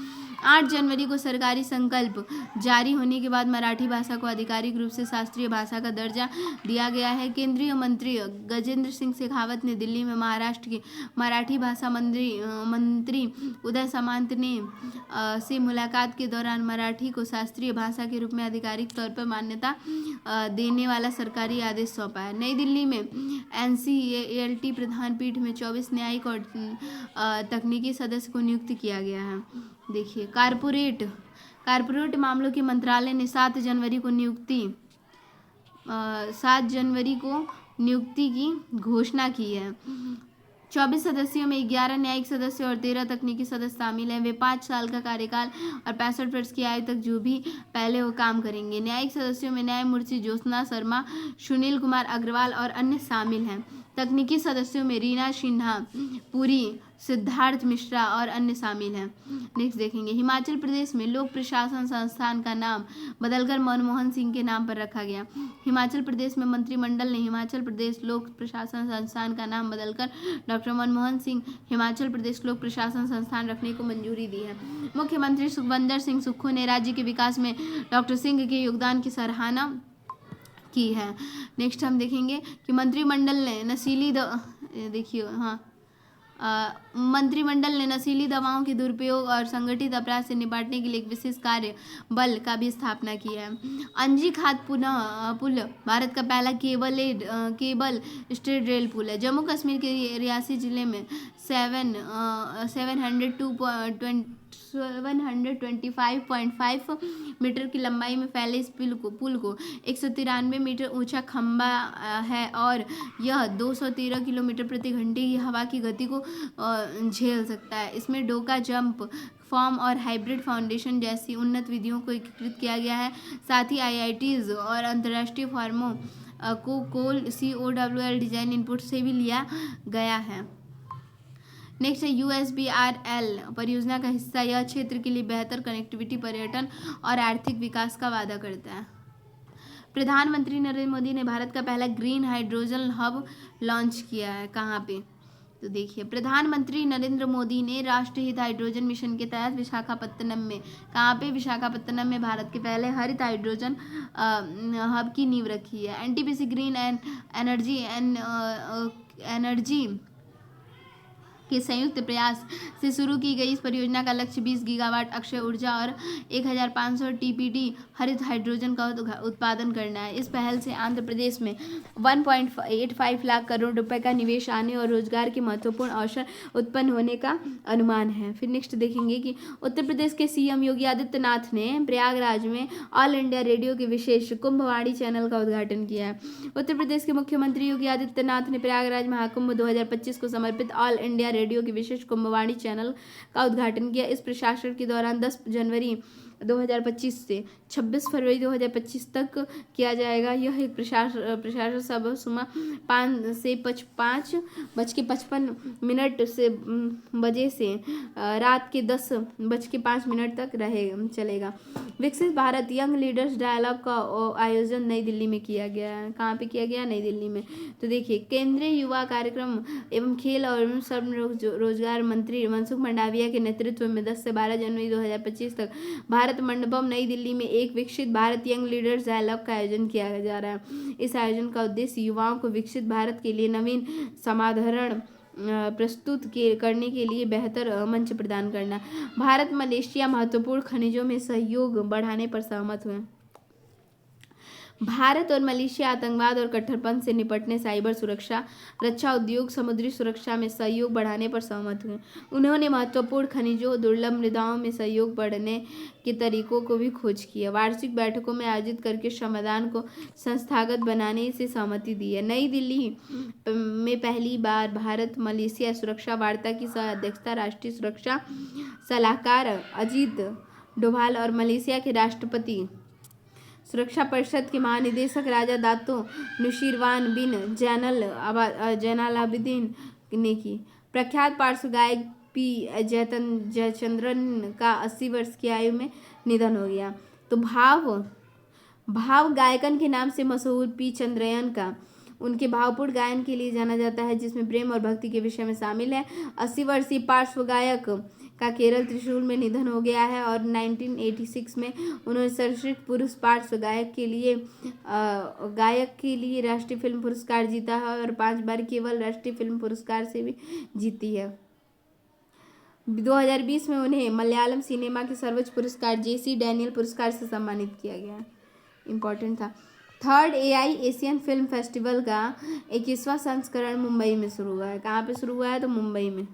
8 जनवरी को सरकारी संकल्प जारी होने के बाद मराठी भाषा को आधिकारिक रूप से शास्त्रीय भाषा का दर्जा दिया गया है। केंद्रीय मंत्री गजेंद्र सिंह शेखावत ने दिल्ली में महाराष्ट्र के मराठी भाषा मंत्री उदय सामंत ने से मुलाकात के दौरान मराठी को शास्त्रीय भाषा के रूप में आधिकारिक तौर पर मान्यता देने वाला सरकारी आदेश सौंपा है। नई दिल्ली में NCLT प्रधान पीठ में 24 न्यायिक और तकनीकी सदस्य को नियुक्त किया गया है। देखिए कारपोरेट मामलों के मंत्रालय ने 7 जनवरी को नियुक्ति की घोषणा की है। 24 सदस्यों में 11 न्यायिक सदस्य और 13 तकनीकी सदस्य शामिल हैं। वे 5 साल का कार्यकाल और 65 वर्ष की आयु तक जो भी पहले वो काम करेंगे। न्यायिक सदस्यों में न्यायमूर्ति ज्योत्सना शर्मा, सुनील कुमार अग्रवाल और अन्य शामिल हैं। तकनीकी सदस्यों में रीना सिन्हा पुरी, सिद्धार्थ मिश्रा और अन्य शामिल हैं। नेक्स्ट देखेंगे हिमाचल प्रदेश में लोक प्रशासन संस्थान का नाम बदलकर मनमोहन सिंह के नाम पर रखा गया। हिमाचल प्रदेश में मंत्रिमंडल ने हिमाचल प्रदेश लोक प्रशासन संस्थान का नाम बदलकर डॉक्टर मनमोहन सिंह हिमाचल प्रदेश लोक प्रशासन संस्थान रखने को मंजूरी दी है। मुख्यमंत्री सुखविंदर सिंह सुक्खू ने राज्य के विकास में डॉक्टर सिंह के योगदान की सराहना की है। नेक्स्ट हम देखेंगे कि मंत्रिमंडल ने मंत्रिमंडल ने नशीली दवाओं के दुरुपयोग और संगठित अपराध से निपटने के लिए एक विशेष कार्य बल का भी स्थापना की है। अंजी खात पुल भारत का पहला केबल स्टेट रेल पुल है। जम्मू कश्मीर के रियासी जिले में 725.5 मीटर की लंबाई में फैले इस पुल को 193 मीटर ऊंचा खंभा है और यह 213 किलोमीटर प्रति घंटे की हवा की गति को झेल सकता है। इसमें डोका जंप फॉर्म और हाइब्रिड फाउंडेशन जैसी उन्नत विधियों को एकीकृत किया गया है। साथ ही IITs और अंतर्राष्ट्रीय फर्मों को COWL डिजाइन इनपुट से भी लिया गया है। नेक्स्ट है USBRL परियोजना का हिस्सा। यह क्षेत्र के लिए बेहतर कनेक्टिविटी, पर्यटन और आर्थिक विकास का वादा करता है। प्रधानमंत्री नरेंद्र मोदी ने भारत का पहला ग्रीन हाइड्रोजन हब लॉन्च किया है। कहाँ पे? तो देखिए, प्रधानमंत्री नरेंद्र मोदी ने राष्ट्रीय हित हाइड्रोजन मिशन के तहत विशाखापत्तनम में, कहाँ पे? विशाखापत्तनम में भारत के पहले हरित हाइड्रोजन हब की नींव रखी है। NTPC ग्रीन एनर्जी के संयुक्त प्रयास से शुरू की गई इस परियोजना का लक्ष्य 20 गीगावाट अक्षय ऊर्जा और 1500 TPD हरित हाइड्रोजन का उत्पादन करना है। इस पहल से आंध्र प्रदेश में 1.85 लाख करोड़ रुपए का निवेश आने और रोजगार के महत्वपूर्ण अवसर उत्पन्न होने का अनुमान है। फिर नेक्स्ट देखेंगे कि उत्तर प्रदेश के CM योगी आदित्यनाथ ने प्रयागराज में ऑल इंडिया रेडियो के विशेष कुंभवाणी चैनल का उद्घाटन किया है। उत्तर प्रदेश के मुख्यमंत्री योगी आदित्यनाथ ने प्रयागराज महाकुंभ 2025 को समर्पित ऑल इंडिया रेडियो के विशेष कुंभवाणी चैनल का उद्घाटन किया। इस प्रशासन के दौरान 10 जनवरी 2025 से 26 फरवरी 2025 तक किया जाएगा। यह एक प्रशासन सभा सुबह 5:55 से बजे से रात के 10:05 तक चलेगा। विकसित भारत यंग लीडर्स डायलॉग का आयोजन नई दिल्ली में किया गया है। कहाँ पे किया गया? नई दिल्ली में। तो देखिए, केंद्रीय युवा कार्यक्रम एवं खेल और श्रम रोजगार मंत्री मनसुख मंडाविया के नेतृत्व में 10 से 12 जनवरी 2025 तक भारत मंडपम नई दिल्ली में एक विकसित भारत यंग लीडर्स डायलॉग का आयोजन किया जा रहा है। इस आयोजन का उद्देश्य युवाओं को विकसित भारत के लिए नवीन समाधान प्रस्तुत करने के लिए बेहतर मंच प्रदान करना। भारत मलेशिया महत्वपूर्ण खनिजों में सहयोग बढ़ाने पर सहमत हुए। भारत और मलेशिया आतंकवाद और कट्टरपंथ से निपटने, साइबर सुरक्षा, रक्षा उद्योग, समुद्री सुरक्षा में सहयोग बढ़ाने पर सहमत हुए। उन्होंने महत्वपूर्ण खनिजों, दुर्लभ मृदाओं में सहयोग बढ़ाने के तरीकों को भी खोज किया। वार्षिक बैठकों में आयोजित करके समाधान को संस्थागत बनाने से सहमति दी है। नई दिल्ली में पहली बार भारत मलेशिया सुरक्षा वार्ता की सह अध्यक्षता राष्ट्रीय सुरक्षा सलाहकार अजीत डोभाल और मलेशिया के राष्ट्रपति सुरक्षा परिषद के महानिदेशक राजा दातो नुशीरवान बिन जैनालाब्दीन ने की। प्रख्यात पार्श्व गायक P जयचंद्रन का 80 वर्ष की आयु में निधन हो गया। तो भाव गायकन के नाम से मशहूर P चंद्रयन का उनके भावपूर्ण गायन के लिए जाना जाता है, जिसमें प्रेम और भक्ति के विषय में शामिल है। 80 वर्षीय पार्श्व गायक का केरल त्रिशूल में निधन हो गया है और 1986 में उन्होंने सर्वश्रेष्ठ पुरुष पार्श्व गायक के लिए राष्ट्रीय फिल्म पुरस्कार जीता है और 5 बार केवल राष्ट्रीय फिल्म पुरस्कार से भी जीती है। 2020 में उन्हें मलयालम सिनेमा के सर्वोच्च पुरस्कार JC डैनियल पुरस्कार से सम्मानित किया गया। इम्पोर्टेंट था। 3rd AI Asian film festival का 21वां संस्करण मुंबई में शुरू हुआ है। कहाँ पे शुरू हुआ है? तो मुंबई में।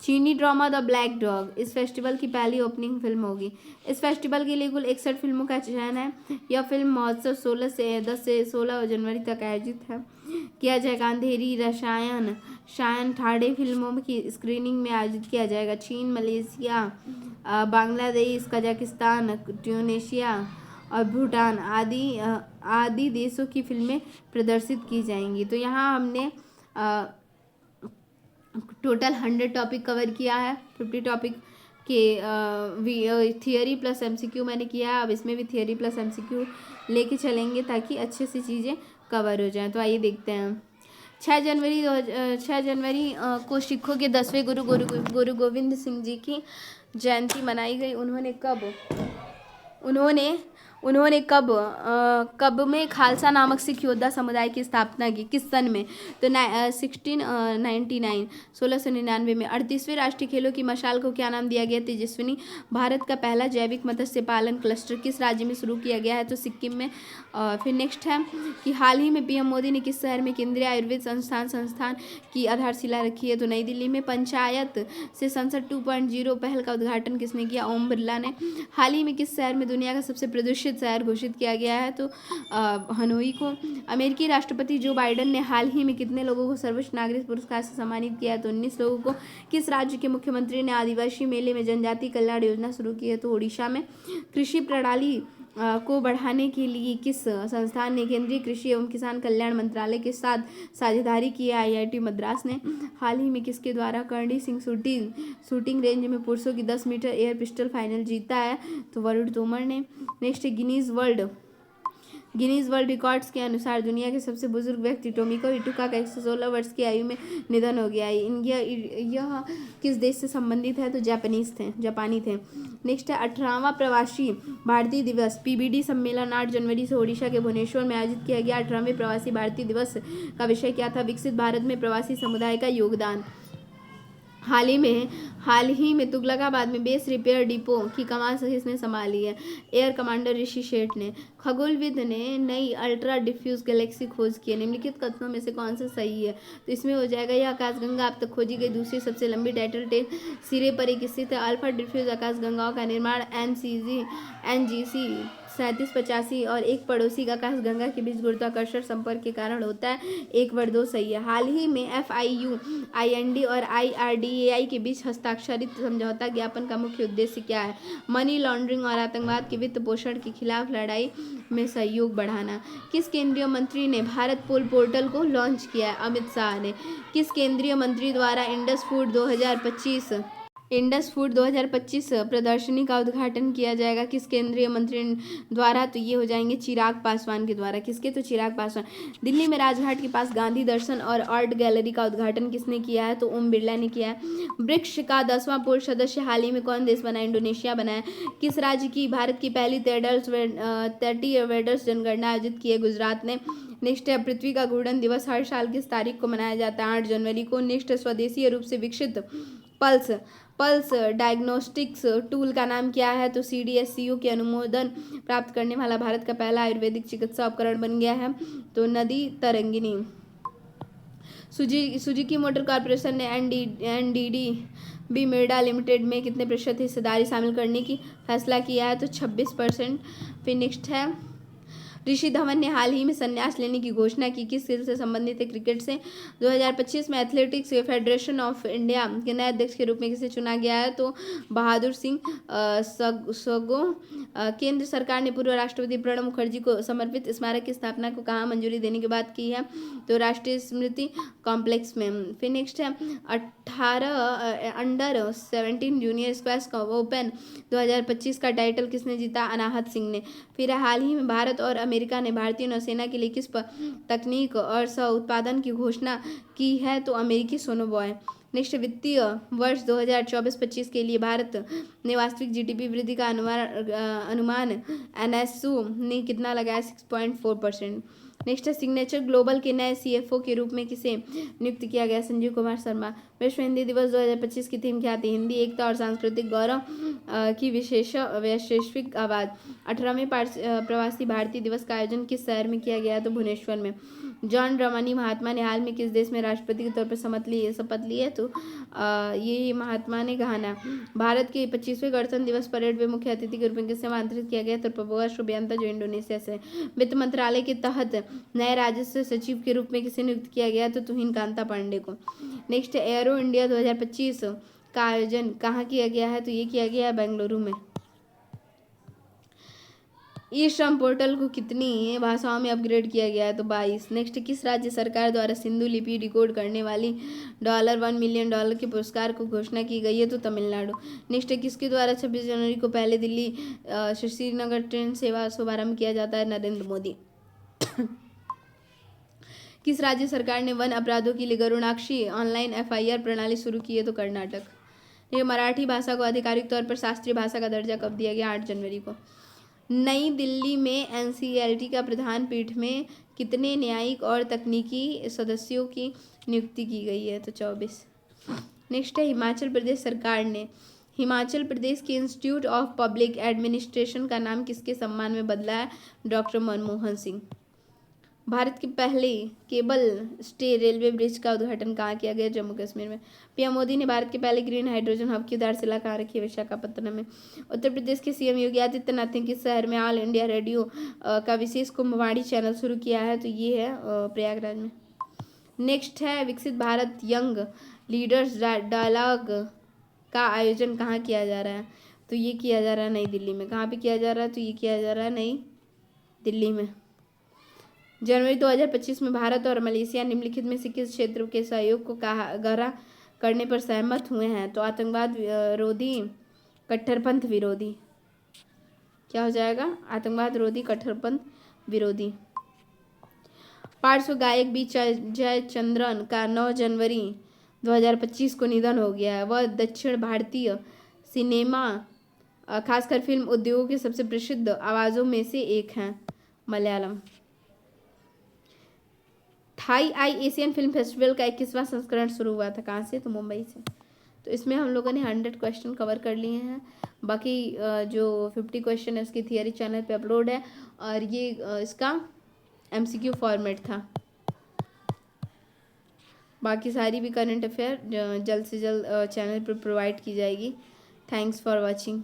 चीनी ड्रामा द ब्लैक डॉग इस फेस्टिवल की पहली ओपनिंग फिल्म होगी। इस फेस्टिवल के लिए कुल 61 फिल्मों का चयन है। यह फिल्म महोत्सव 10 से 16 जनवरी तक आयोजित किया जाएगा। अंधेरी, रसायन, शायन, ठाड़े फिल्मों की स्क्रीनिंग में आयोजित किया जाएगा। चीन, मलेशिया, बांग्लादेश, कजाकिस्तान, ट्यूनीशिया और भूटान आदि देशों की फिल्में प्रदर्शित की जाएंगी। तो यहाँ हमने टोटल 100 टॉपिक कवर किया है। 50 टॉपिक के थियरी प्लस MCQ मैंने किया है। अब इसमें भी थियरी प्लस MCQ लेके चलेंगे ताकि अच्छे से चीज़ें कवर हो जाएं। तो आइए देखते हैं। 6 जनवरी को सिखों के 10वें गुरु गोविंद सिंह जी की जयंती मनाई गई। उन्होंने उन्होंने कब में खालसा नामक सिख योद्धा समुदाय की स्थापना की, किस सन में? तो 1699, 1699 में। 38वें राष्ट्रीय खेलों की मशाल को क्या नाम दिया गया? तेजस्विनी। भारत का पहला जैविक मत्स्य पालन क्लस्टर किस राज्य में शुरू किया गया है? तो सिक्किम में। फिर नेक्स्ट है कि हाल ही में पीएम मोदी ने किस शहर में केंद्रीय आयुर्वेद संस्थान की आधारशिला रखी है? तो नई दिल्ली में। पंचायत से संसद 2.0 पहल का उद्घाटन किसने किया? ओम बिरला ने। हाल ही में किस शहर में दुनिया का सबसे प्रदूषित शहर घोषित किया गया है? तो हनोई को। अमेरिकी राष्ट्रपति जो बाइडेन ने हाल ही में कितने लोगों को सर्वोच्च नागरिक पुरस्कार से सम्मानित किया है? तो 19 लोगों को। किस राज्य के मुख्यमंत्री ने आदिवासी मेले में जनजाति कल्याण योजना शुरू की है? तो ओडिशा में। कृषि प्रणाली को बढ़ाने के लिए किस संस्थान ने केंद्रीय कृषि एवं किसान कल्याण मंत्रालय के साथ साझेदारी की है? आईआईटी मद्रास ने। हाल ही में किसके द्वारा करणी सिंह शूटिंग रेंज में पुरुषों की 10 मीटर एयर पिस्टल फाइनल जीता है? तो वरुण तोमर ने। नेक्स्ट गिनीज वर्ल्ड रिकॉर्ड्स के अनुसार दुनिया के सबसे बुजुर्ग व्यक्ति टोमिको इटुका का 116 वर्ष की आयु में निधन हो गया है। यह किस देश से संबंधित है? तो जापानी थे। नेक्स्ट है 18वां प्रवासी भारतीय दिवस पीबीडी सम्मेलन 8 जनवरी से ओडिशा के भुवनेश्वर में आयोजित किया गया। 18वें प्रवासी भारतीय दिवस का विषय क्या था? विकसित भारत में प्रवासी समुदाय का योगदान। हाल ही में तुगलकाबाद में बेस रिपेयर डिपो की कमान किसने संभाली है? एयर कमांडर ऋषि शेठ ने। खगोलविद ने नई अल्ट्रा डिफ्यूज गैलेक्सी खोज की है। निम्नलिखित कथनों में से कौन सा सही है? तो इसमें हो जाएगा यह आकाशगंगा अब तक खोजी गई दूसरी सबसे लंबी टाइटल टेन सिरे पर एक स्थित है। अल्फा डिफ्यूज आकाशगंगाओं का निर्माण एनजीसी 3785 और एक पड़ोसी आकाशगंगा के बीच गुरुत्वाकर्षण संपर्क के कारण होता है। 1/2 सही है। हाल ही में FIU, IND और IRDAI के बीच हस्ताक्षरित समझौता ज्ञापन का मुख्य उद्देश्य क्या है? मनी लॉन्ड्रिंग और आतंकवाद के वित्त पोषण के खिलाफ लड़ाई में सहयोग बढ़ाना। किस केंद्रीय मंत्री ने भारत पोल पोर्टल को लॉन्च किया है? अमित शाह ने। किस केंद्रीय मंत्री द्वारा इंडस फूड 2025 प्रदर्शनी का उद्घाटन किया जाएगा? किस केंद्रीय मंत्री द्वारा? तो ये हो जाएंगे चिराग पासवान के द्वारा। किसके? तो चिराग पासवान। दिल्ली में राजघाट के पास गांधी दर्शन और आर्ट गैलरी का उद्घाटन किसने किया है? तो ओम बिरला ने किया है। ब्रिक्स का 10वां पूर्व सदस्य हाल ही में कौन देश बना? इंडोनेशिया बना है। किस राज्य की भारत की पहली तटीय वेडर्स जनगणना आयोजित की है? गुजरात ने। नेक्स्ट है पृथ्वी का घूर्णन दिवस हर साल किस तारीख को मनाया जाता है? 8 जनवरी को। नेक्स्ट स्वदेशी रूप से विकसित पल्स डायग्नोस्टिक्स टूल का नाम क्या है? तो CDSCO के अनुमोदन प्राप्त करने वाला भारत का पहला आयुर्वेदिक चिकित्सा उपकरण बन गया है। तो नदी तरंगिनी। सुजुकी मोटर कॉर्पोरेशन ने NDDB मेडा लिमिटेड में कितने प्रतिशत हिस्सेदारी शामिल करने की फैसला किया है? तो 26%। फिर नेक्स्ट है ऋषि धवन ने हाल ही में संन्यास लेने की घोषणा की। किस खेल से संबंधित है? क्रिकेट से। 2025 में एथलेटिक्स फेडरेशन ऑफ इंडिया के नए अध्यक्ष के रूप में किसे चुना गया है? तो बहादुर सिंह सगो। केंद्र सरकार ने पूर्व राष्ट्रपति प्रणब मुखर्जी को समर्पित स्मारक की स्थापना को कहाँ मंजूरी देने की बात की है? तो राष्ट्रीय स्मृति कॉम्प्लेक्स में। फिर नेक्स्ट है 18 अंडर 17 जूनियर स्क्वैश ओपन 2025 का टाइटल किसने जीता? अनाहत सिंह ने। फिर हाल ही में भारत और अमेरिका ने भारतीय नौसेना के लिए किस तकनीक और सह उत्पादन की घोषणा की है? तो अमेरिकी सोनोबॉय। नेक्स्ट वित्तीय वर्ष 2024-25 के लिए भारत ने वास्तविक GDP वृद्धि का अनुमान NSU ने कितना लगाया? 6.4%। नेक्स्ट है सिग्नेचर ग्लोबल के नए CFO के रूप में किसे नियुक्त किया गया? संजीव कुमार शर्मा। विश्व हिंदी दिवस 2025 की थीम क्या थी? हिंदी एकता और सांस्कृतिक गौरव की वैश्विक आवाज़। 18वें प्रवासी भारतीय दिवस का आयोजन किस शहर में किया गया? तो भुवनेश्वर में। जॉन रमनी महात्मा ने हाल में किस देश में राष्ट्रपति के तौर पर शपथ ली है? तो ये महात्मा ने घाना। भारत के 25वें गणतंत्र दिवस परेड में मुख्य अतिथि के रूप में किसे आमंत्रित किया गया? तो प्रबोआ शुभ्यंता जो इंडोनेशिया से। वित्त मंत्रालय के तहत नए राजस्व सचिव के रूप में किसे नियुक्त किया गया? तो तुहिन कांता पांडे को। नेक्स्ट एरो इंडिया 2025 का आयोजन कहाँ किया गया है? तो ये किया गया है बेंगलुरु में। ई श्रम पोर्टल को कितनी भाषाओं में अपग्रेड किया गया है? तो 22। नेक्स्ट किस राज्य सरकार द्वारा सिंधु लिपि डिकोड करने वाली $1 मिलियन के पुरस्कार को घोषणा की गई है? तो तमिलनाडु। नेक्स्ट किसके द्वारा 26 जनवरी को पहले दिल्ली से श्रीनगर ट्रेन सेवा शुभारंभ किया जाता है? नरेंद्र मोदी। किस राज्य सरकार ने वन अपराधों के लिए गरुणाक्षी ऑनलाइन FIR प्रणाली शुरू की है? तो कर्नाटक। ये मराठी भाषा को आधिकारिक तौर पर शास्त्रीय भाषा का दर्जा कब दिया गया? 8 जनवरी को। नई दिल्ली में एनसीईआरटी का प्रधान पीठ में कितने न्यायिक और तकनीकी सदस्यों की नियुक्ति की गई है? तो 24। नेक्स्ट है, हिमाचल प्रदेश सरकार ने हिमाचल प्रदेश के इंस्टीट्यूट ऑफ पब्लिक एडमिनिस्ट्रेशन का नाम किसके सम्मान में बदला है? डॉक्टर मनमोहन सिंह। भारत के पहले केबल स्टे रेलवे ब्रिज का उद्घाटन कहाँ किया गया? जम्मू कश्मीर में। पीएम मोदी ने भारत के पहले ग्रीन हाइड्रोजन हब की आधारशिला कहाँ रखी है? विशाखापत्तनम में। उत्तर प्रदेश के सीएम योगी आदित्यनाथ ने किस शहर में ऑल इंडिया रेडियो का विशेष कुंभवाणी चैनल शुरू किया है? तो ये है प्रयागराज में। नेक्स्ट है, विकसित भारत यंग लीडर्स डायलॉग का आयोजन कहाँ किया जा रहा है? तो ये किया जा रहा है नई दिल्ली में। कहाँ पे किया जा रहा है? तो ये किया जा रहा है नई दिल्ली में। जनवरी 2025 में भारत और मलेशिया निम्नलिखित में से किस क्षेत्र के सहयोग को गहरा करने पर सहमत हुए हैं? तो आतंकवाद विरोधी, कट्टरपंथ विरोधी। क्या हो जाएगा? आतंकवाद विरोधी, कट्टरपंथ विरोधी। पार्श्व गायक बी जयचंद्रन का 9 जनवरी 2025 को निधन हो गया है। वह दक्षिण भारतीय सिनेमा खासकर फिल्म उद्योग के सबसे प्रसिद्ध आवाज़ों में से एक हैं। मलयालम। थाई आई एशियन फिल्म फेस्टिवल का 21वां संस्करण शुरू हुआ था कहाँ से? तो मुंबई से। तो इसमें हम लोगों ने 100 क्वेश्चन कवर कर लिए हैं। बाकी जो 50 क्वेश्चन है उसकी थियरी चैनल पे अपलोड है, और ये इसका एमसीक्यू फॉर्मेट था। बाकी सारी भी करंट अफेयर जल्द से जल्द चैनल पर प्रोवाइड की जाएगी। Thanks for watching.